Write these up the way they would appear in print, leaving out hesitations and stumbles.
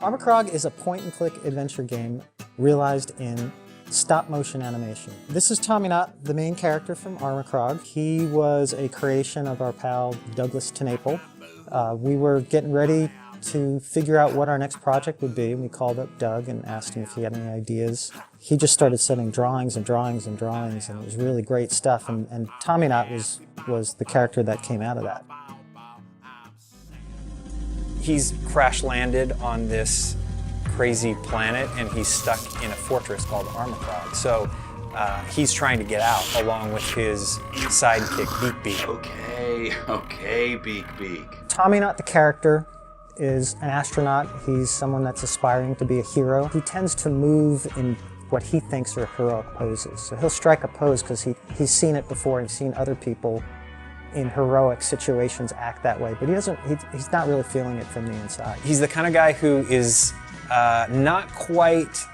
Armikrog is a point-and-click adventure game realized in stop-motion animation. This is Tommynaut, the main character from Armikrog. He was a creation of our pal Douglas Tenaple. We were getting ready to figure out what our next project would be, and we called up Doug and asked him if he had any ideas. He just started sending drawings and drawings and drawings, and it was really great stuff, and Tommynaut was the character that came out of that. He's crash-landed on this crazy planet, and he's stuck in a fortress called Armikrog. So he's trying to get out, along with his sidekick, Beak. Okay, Beak. Tommynaut, the character, is an astronaut. He's someone that's aspiring to be a hero. He tends to move in what he thinks are heroic poses. So he'll strike a pose because he's seen it before and seen other people in heroic situations act that way, but he's not really feeling it from the inside. He's the kind of guy who is not quite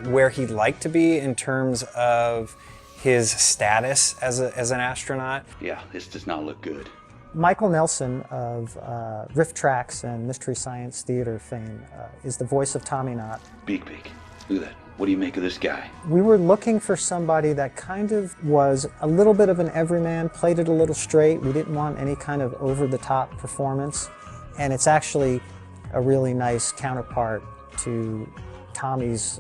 where he'd like to be in terms of his status as an astronaut. Yeah, this does not look good. Michael Nelson of Riff Tracks and Mystery Science Theater fame is the voice of Tommynaut. Beak, look at that. What do you make of this guy? We were looking for somebody that kind of was a little bit of an everyman, played it a little straight. We didn't want any kind of over-the-top performance, and it's actually a really nice counterpart to Tommy's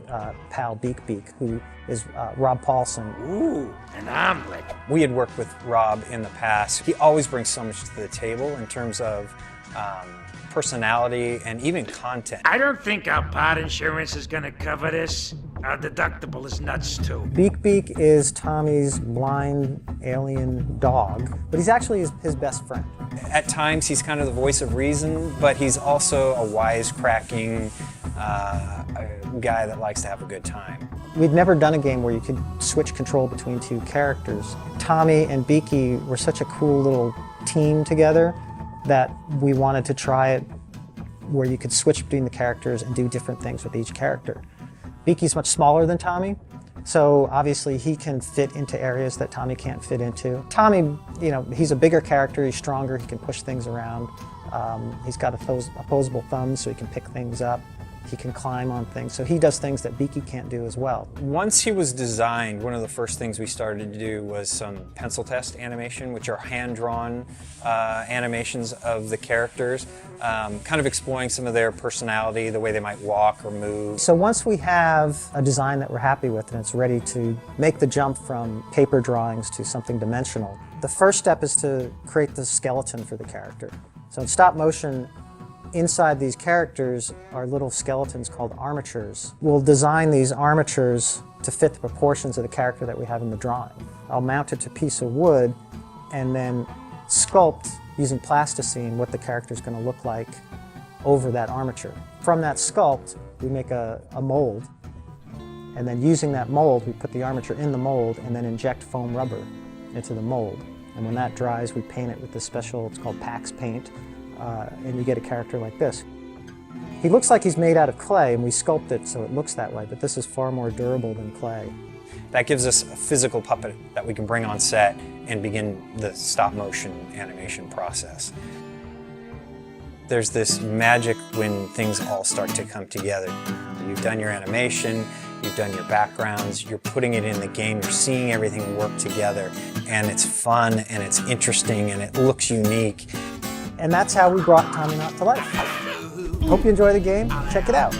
pal Beak, who is Rob Paulson. Ooh, an omelet. We had worked with Rob in the past. He always brings so much to the table in terms of personality and even content. I don't think our pod insurance is gonna cover this. Our deductible is nuts too. Beak is Tommy's blind alien dog, but he's actually his best friend. At times he's kind of the voice of reason, but he's also a wisecracking guy that likes to have a good time. We'd never done a game where you could switch control between two characters. Tommy and Beaky were such a cool little team together that we wanted to try it where you could switch between the characters and do different things with each character. Beaky's much smaller than Tommy, so obviously he can fit into areas that Tommy can't fit into. Tommy, he's a bigger character, he's stronger, he can push things around. He's got opposable thumbs so he can pick things up. He can climb on things, so he does things that Beaky can't do as well. Once he was designed, one of the first things we started to do was some pencil test animation, which are hand-drawn animations of the characters, kind of exploring some of their personality, the way they might walk or move. So once we have a design that we're happy with and it's ready to make the jump from paper drawings to something dimensional, the first step is to create the skeleton for the character. So in stop motion, inside these characters are little skeletons called armatures. We'll design these armatures to fit the proportions of the character that we have in the drawing. I'll mount it to a piece of wood and then sculpt using plasticine what the character is going to look like over that armature. From that sculpt, we make a mold, and then using that mold, we put the armature in the mold and then inject foam rubber into the mold. And when that dries, we paint it with this special, it's called Pax paint. And you get a character like this. He looks like he's made out of clay, and we sculpt it so it looks that way, but this is far more durable than clay. That gives us a physical puppet that we can bring on set and begin the stop-motion animation process. There's this magic when things all start to come together. You've done your animation, you've done your backgrounds, you're putting it in the game, you're seeing everything work together, and it's fun, and it's interesting, and it looks unique. And that's how we brought Tommynaut to life. Hope you enjoy the game. Check it out.